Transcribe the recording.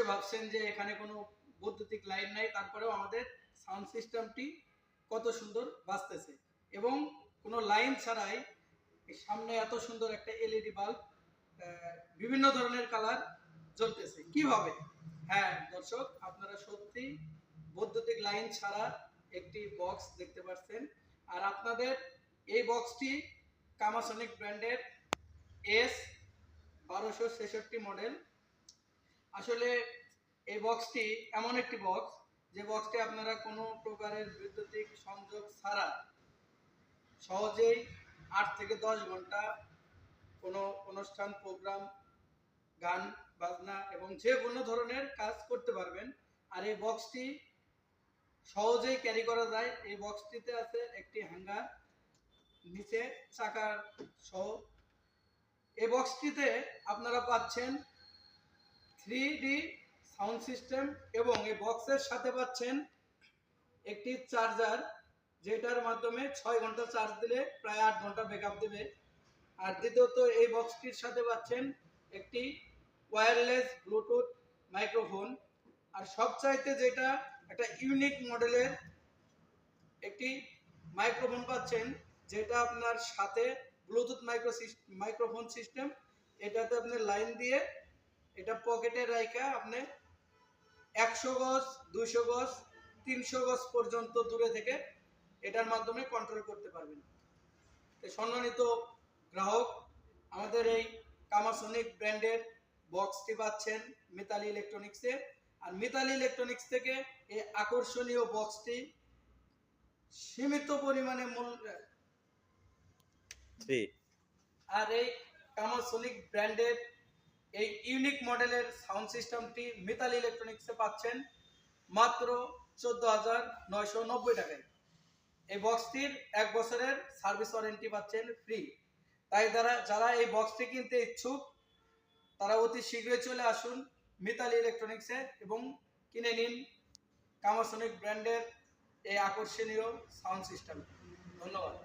অবশ্যই ভাবছেন যে এখানে কোনো বৈদ্যুতিক লাইন নাই, তারপরেও আমাদের সাউন্ড সিস্টেমটি কত সুন্দর বাজতেছে এবং কোনো লাইন ছাড়াই সামনে এত সুন্দর একটা এলইডি বাল্ব বিভিন্ন ধরনের কালার জ্বলতেছে। কিভাবে? হ্যাঁ দর্শক, আপনারা সত্যি বৈদ্যুতিক লাইন ছাড়া একটি বক্স দেখতে পাচ্ছেন। আর আপনাদের এই বক্সটি কামাসনিক ব্র্যান্ডের S1266 মডেল। আসলে এই বক্সটি এমন একটি বক্স যে বক্সটি আপনারা কোনো প্রকারের বৈদ্যুতিক সংযোগ ছাড়া সহজেই 8 থেকে 10 ঘন্টা কোনো অনুষ্ঠান, প্রোগ্রাম, গান বাজনা এবং যে কোনো ধরনের কাজ করতে পারবেন। আর এই বক্সটি সহজেই ক্যারি করা যায়। এই বক্সটিতে আছে একটি হ্যাঙ্গার, নিচে চাকার সহ। এই বক্সটিতে আপনারা পাচ্ছেন 3D সাউন্ড সিস্টেম এবং এই বক্সের সাথে পাচ্ছেন একটি চার্জার, যেটার মাধ্যমে 6 ঘন্টা চার্জ দিলে প্রায় 8 ঘন্টা ব্যাকআপ দেবে। আর দ্বিতীয়ত এই বক্সটির সাথে পাচ্ছেন একটি ওয়্যারলেস ব্লুটুথ মাইক্রোফোন। আর সবচাইতে যেটা একটা ইউনিক মডেলের একটি মাইক্রোফোন পাচ্ছেন, যেটা আপনার সাথে ব্লুটুথ মাইক্রোফোন সিস্টেম। এটাতে আপনি লাইন দিয়ে এটা পকেটে রাখা আপনি 100 গজ, 200 গজ, 300 গজ পর্যন্ত দূরে থেকে এটার মাধ্যমে কন্ট্রোল করতে পারবেন। সম্মানিত গ্রাহক, আমাদের এই কামাসনিক ব্র্যান্ডের বক্সটি পাচ্ছেন মিতালি ইলেকট্রনিক্সে। আর মিতালি ইলেকট্রনিক্স থেকে এই আকর্ষণীয় বক্সটি সীমিত পরিমাণে মূল্য। আর এই কামাসনিক ব্র্যান্ডের এই ইউনিক মডেলের সাউন্ড সিস্টেমটি মিতালি ইলেকট্রনিক্সে পাচ্ছেন মাত্র 14,990 টাকায়। এই বক্সটির 1 বছরের সার্ভিস ওয়ারেন্টি পাচ্ছেন ফ্রি। তাই যারা এই বক্সটি কিনতে ইচ্ছুক তারা অতি শীঘ্রই চলে আসুন মিতালি ইলেকট্রনিক্সে এবং কিনে নিন কামাসনিক ব্র্যান্ডের এই আকর্ষণীয় সাউন্ড সিস্টেম। ধন্যবাদ।